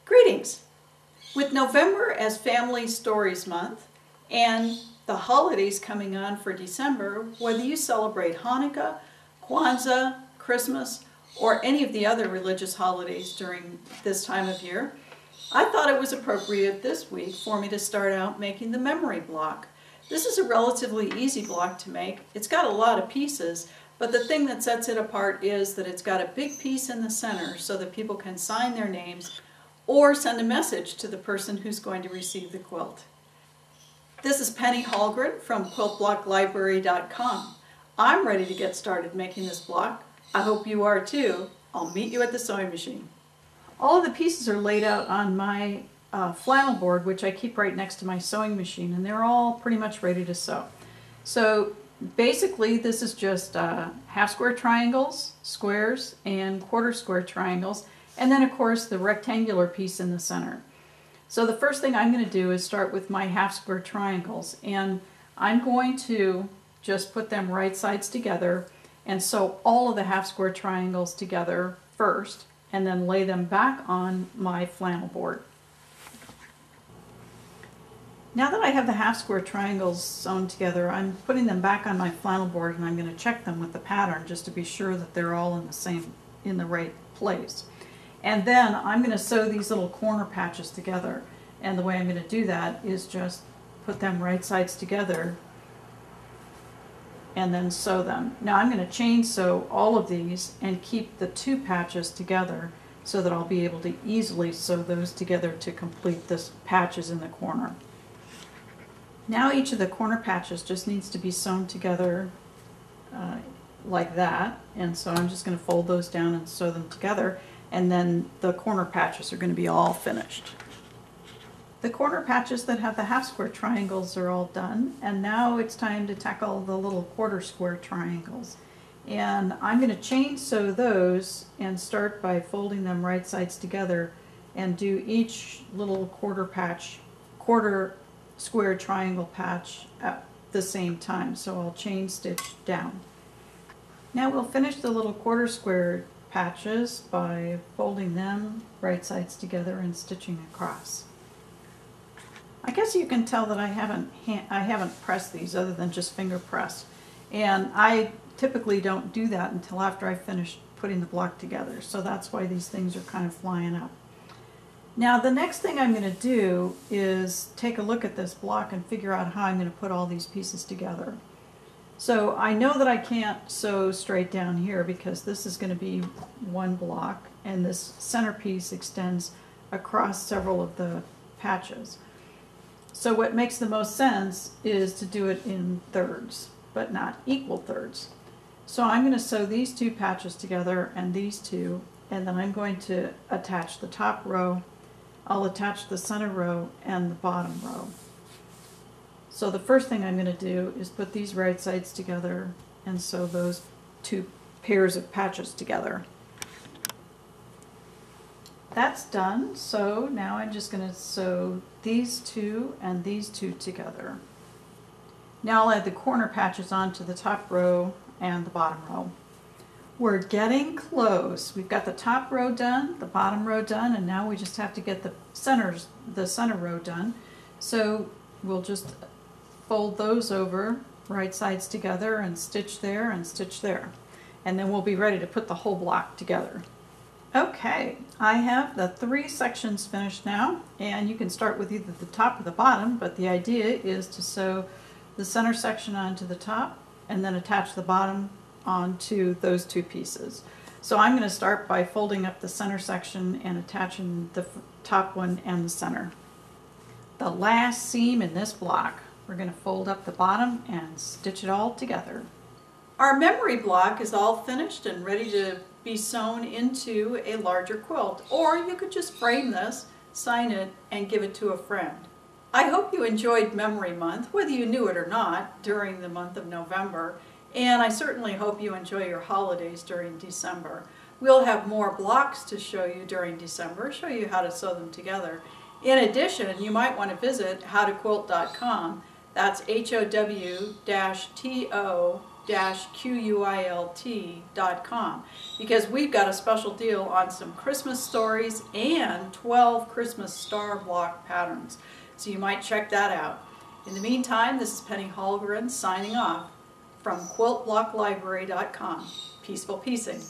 Greetings! With November as Family Stories Month and the holidays coming on for December, whether you celebrate Hanukkah, Kwanzaa, Christmas, or any of the other religious holidays during this time of year, I thought it was appropriate this week for me to start out making the memory block. This is a relatively easy block to make. It's got a lot of pieces, but the thing that sets it apart is that it's got a big piece in the center so that people can sign their names or send a message to the person who's going to receive the quilt. This is Penny Hallgren from QuiltBlockLibrary.com. I'm ready to get started making this block. I hope you are too. I'll meet you at the sewing machine. All of the pieces are laid out on my flannel board, which I keep right next to my sewing machine, and they're all pretty much ready to sew. So basically this is just half square triangles, squares, and quarter square triangles, and then of course the rectangular piece in the center. So the first thing I'm going to do is start with my half square triangles, and I'm going to just put them right sides together and sew all of the half square triangles together first, and then lay them back on my flannel board. Now that I have the half square triangles sewn together, I'm putting them back on my flannel board, and I'm going to check them with the pattern just to be sure that they're all in the right place. And then I'm going to sew these little corner patches together, and the way I'm going to do that is just put them right sides together and then sew them. Now I'm going to chain sew all of these and keep the two patches together so that I'll be able to easily sew those together to complete this patches in the corner. Now each of the corner patches just needs to be sewn together like that, and so I'm just going to fold those down and sew them together, and then the corner patches are going to be all finished. The corner patches that have the half square triangles are all done, and now it's time to tackle the little quarter square triangles. And I'm going to chain sew those and start by folding them right sides together and do each little quarter square triangle patch at the same time. So I'll chain stitch down. Now we'll finish the little quarter square patches by folding them right sides together and stitching across. I guess you can tell that I haven't pressed these other than just finger press, and I typically don't do that until after I finish putting the block together, so that's why these things are kind of flying up. Now the next thing I'm going to do is take a look at this block and figure out how I'm going to put all these pieces together. So I know that I can't sew straight down here because this is going to be one block, and this centerpiece extends across several of the patches. So what makes the most sense is to do it in thirds, but not equal thirds. So I'm going to sew these two patches together and these two, and then I'm going to attach the top row, I'll attach the center row and the bottom row. So the first thing I'm going to do is put these right sides together and sew those two pairs of patches together. That's done, so now I'm just going to sew these two and these two together. Now I'll add the corner patches onto the top row and the bottom row. We're getting close. We've got the top row done, the bottom row done, and now we just have to get the center row done. So we'll just fold those over right sides together and stitch there and stitch there. And then we'll be ready to put the whole block together. Okay, I have the three sections finished now, and you can start with either the top or the bottom, but the idea is to sew the center section onto the top and then attach the bottom onto those two pieces. So I'm going to start by folding up the center section and attaching the top one and the center. The last seam in this block, we're going to fold up the bottom and stitch it all together. Our memory block is all finished and ready to be sewn into a larger quilt, or you could just frame this, sign it, and give it to a friend. I hope you enjoyed Memory Month, whether you knew it or not, during the month of November, and I certainly hope you enjoy your holidays during December. We'll have more blocks to show you during December, show you how to sew them together. In addition, you might want to visit howtoquilt.com. That's HOW-TO quilt.com, because we've got a special deal on some Christmas stories and 12 Christmas star block patterns. So you might check that out. In the meantime, this is Penny Holgren signing off from quiltblocklibrary.com. Peaceful piecing.